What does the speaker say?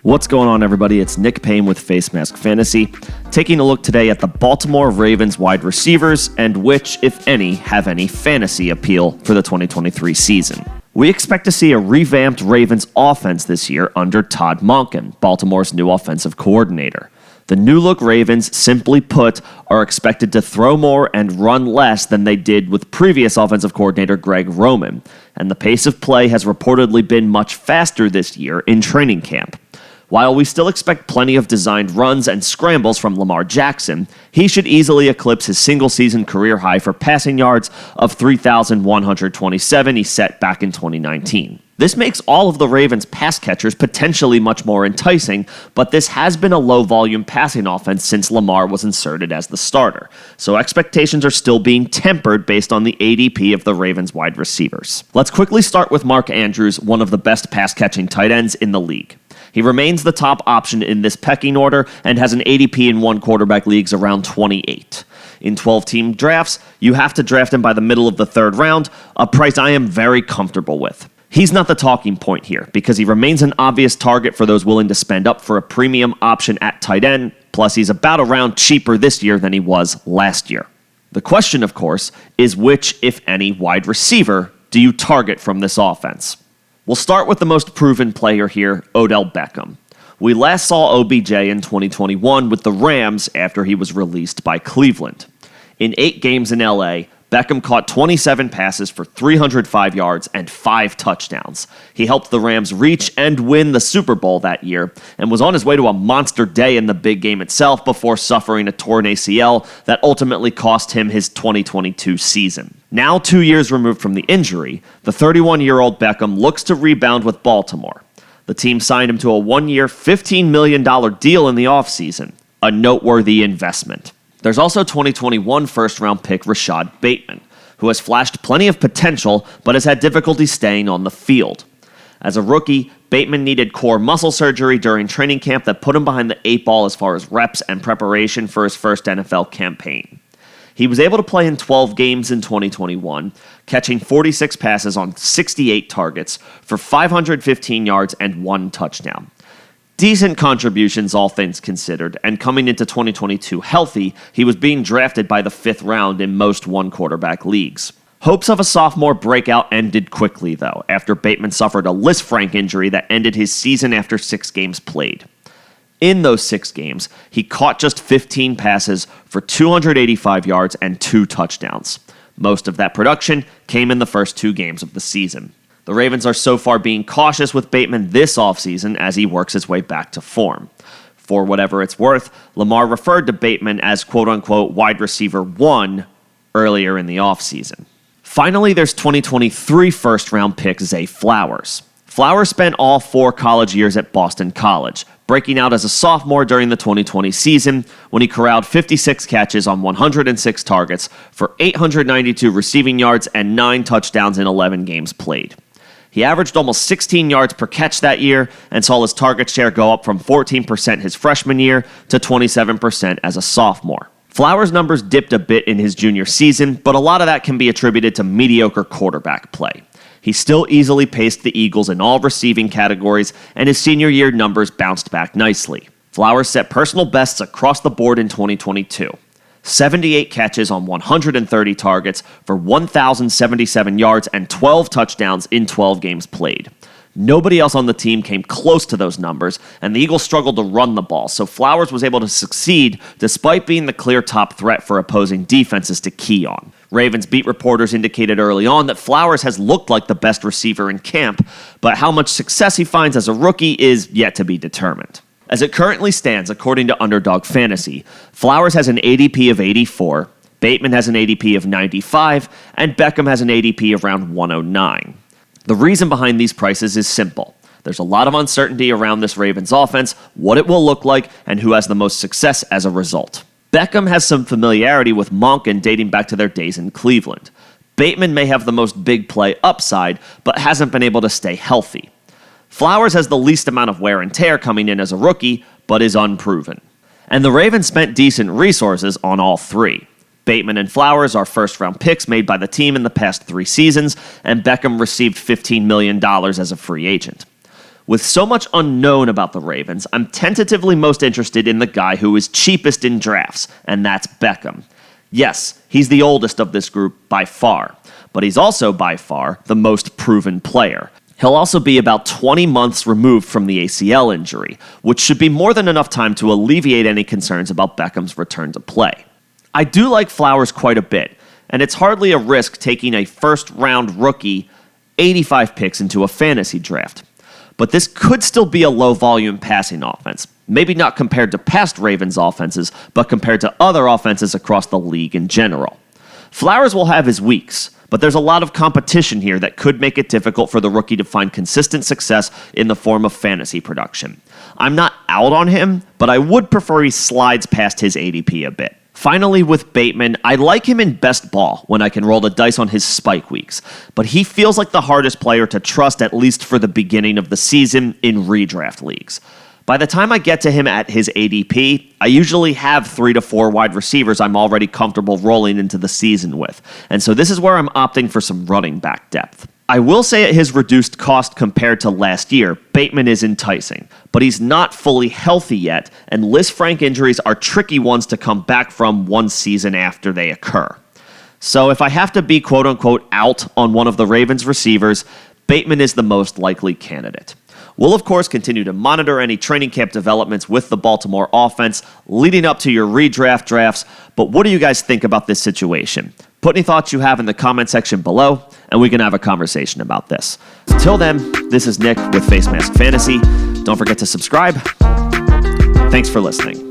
What's going on, everybody? It's Nick Payne with Facemask Fantasy, taking a look today at the Baltimore Ravens wide receivers and which, if any, have any fantasy appeal for the 2023 season. We expect to see a revamped Ravens offense this year under Todd Monken, Baltimore's new offensive coordinator. The new-look Ravens, simply put, are expected to throw more and run less than they did with previous offensive coordinator Greg Roman, and the pace of play has reportedly been much faster this year in training camp. While we still expect plenty of designed runs and scrambles from Lamar Jackson, he should easily eclipse his single-season career high for passing yards of 3,127 he set back in 2019. This makes all of the Ravens' pass catchers potentially much more enticing, but this has been a low-volume passing offense since Lamar was inserted as the starter, so expectations are still being tempered based on the ADP of the Ravens' wide receivers. Let's quickly start with Mark Andrews, one of the best pass-catching tight ends in the league. He remains the top option in this pecking order and has an ADP in one quarterback leagues around 28. In 12-team drafts, you have to draft him by the middle of the third round, a price I am very comfortable with. He's not the talking point here because he remains an obvious target for those willing to spend up for a premium option at tight end, plus he's about a round cheaper this year than he was last year. The question, of course, is which, if any, wide receiver do you target from this offense? We'll start with the most proven player here, Odell Beckham. We last saw OBJ in 2021 with the Rams after he was released by Cleveland. In 8 games in LA, Beckham caught 27 passes for 305 yards and 5 touchdowns. He helped the Rams reach and win the Super Bowl that year and was on his way to a monster day in the big game itself before suffering a torn ACL that ultimately cost him his 2022 season. Now 2 years removed from the injury, the 31-year-old Beckham looks to rebound with Baltimore. The team signed him to a 1-year, $15 million deal in the offseason, a noteworthy investment. There's also 2021 first-round pick Rashod Bateman, who has flashed plenty of potential but has had difficulty staying on the field. As a rookie, Bateman needed core muscle surgery during training camp that put him behind the 8 ball as far as reps and preparation for his first NFL campaign. He was able to play in 12 games in 2021, catching 46 passes on 68 targets for 515 yards and 1 touchdown. Decent contributions, all things considered, and coming into 2022 healthy, he was being drafted by the 5th round in most one-quarterback leagues. Hopes of a sophomore breakout ended quickly, though, after Bateman suffered a Lisfranc injury that ended his season after 6 games played. In those 6 games, he caught just 15 passes for 285 yards and 2 touchdowns. Most of that production came in the first 2 games of the season. The Ravens are so far being cautious with Bateman this offseason as he works his way back to form. For whatever it's worth, Lamar referred to Bateman as quote-unquote wide receiver 1 earlier in the offseason. Finally, there's 2023 first-round pick Zay Flowers. Flowers spent all 4 college years at Boston College, breaking out as a sophomore during the 2020 season when he corralled 56 catches on 106 targets for 892 receiving yards and 9 touchdowns in 11 games played. He averaged almost 16 yards per catch that year and saw his target share go up from 14% his freshman year to 27% as a sophomore. Flowers' numbers dipped a bit in his junior season, but a lot of that can be attributed to mediocre quarterback play. He still easily paced the Eagles in all receiving categories, and his senior year numbers bounced back nicely. Flowers set personal bests across the board in 2022. 78 catches on 130 targets for 1,077 yards and 12 touchdowns in 12 games played. Nobody else on the team came close to those numbers, and the Eagles struggled to run the ball, so Flowers was able to succeed despite being the clear top threat for opposing defenses to key on. Ravens beat reporters indicated early on that Flowers has looked like the best receiver in camp, but how much success he finds as a rookie is yet to be determined. As it currently stands, according to Underdog Fantasy, Flowers has an ADP of 84, Bateman has an ADP of 95, and Beckham has an ADP of around 109. The reason behind these prices is simple. There's a lot of uncertainty around this Ravens offense, what it will look like, and who has the most success as a result. Beckham has some familiarity with Monken dating back to their days in Cleveland. Bateman may have the most big play upside, but hasn't been able to stay healthy. Flowers has the least amount of wear and tear coming in as a rookie, but is unproven. And the Ravens spent decent resources on all 3. Bateman and Flowers are first-round picks made by the team in the past 3 seasons, and Beckham received $15 million as a free agent. With so much unknown about the Ravens, I'm tentatively most interested in the guy who is cheapest in drafts, and that's Beckham. Yes, he's the oldest of this group by far, but he's also by far the most proven player. He'll also be about 20 months removed from the ACL injury, which should be more than enough time to alleviate any concerns about Beckham's return to play. I do like Flowers quite a bit, and it's hardly a risk taking a first-round rookie 85 picks into a fantasy draft. But this could still be a low-volume passing offense. Maybe not compared to past Ravens offenses, but compared to other offenses across the league in general. Flowers will have his weeks, but there's a lot of competition here that could make it difficult for the rookie to find consistent success in the form of fantasy production. I'm not out on him, but I would prefer he slides past his ADP a bit. Finally, with Bateman, I like him in best ball when I can roll the dice on his spike weeks, but he feels like the hardest player to trust, at least for the beginning of the season, in redraft leagues. By the time I get to him at his ADP, I usually have 3 to 4 wide receivers I'm already comfortable rolling into the season with, and so this is where I'm opting for some running back depth. I will say at his reduced cost compared to last year, Bateman is enticing, but he's not fully healthy yet, and Liz Frank injuries are tricky ones to come back from one season after they occur. So if I have to be quote-unquote out on one of the Ravens receivers, Bateman is the most likely candidate. We'll, of course, continue to monitor any training camp developments with the Baltimore offense leading up to your redraft drafts, but what do you guys think about this situation? Put any thoughts you have in the comment section below, and we can have a conversation about this. Till then, this is Nick with Facemask Fantasy. Don't forget to subscribe. Thanks for listening.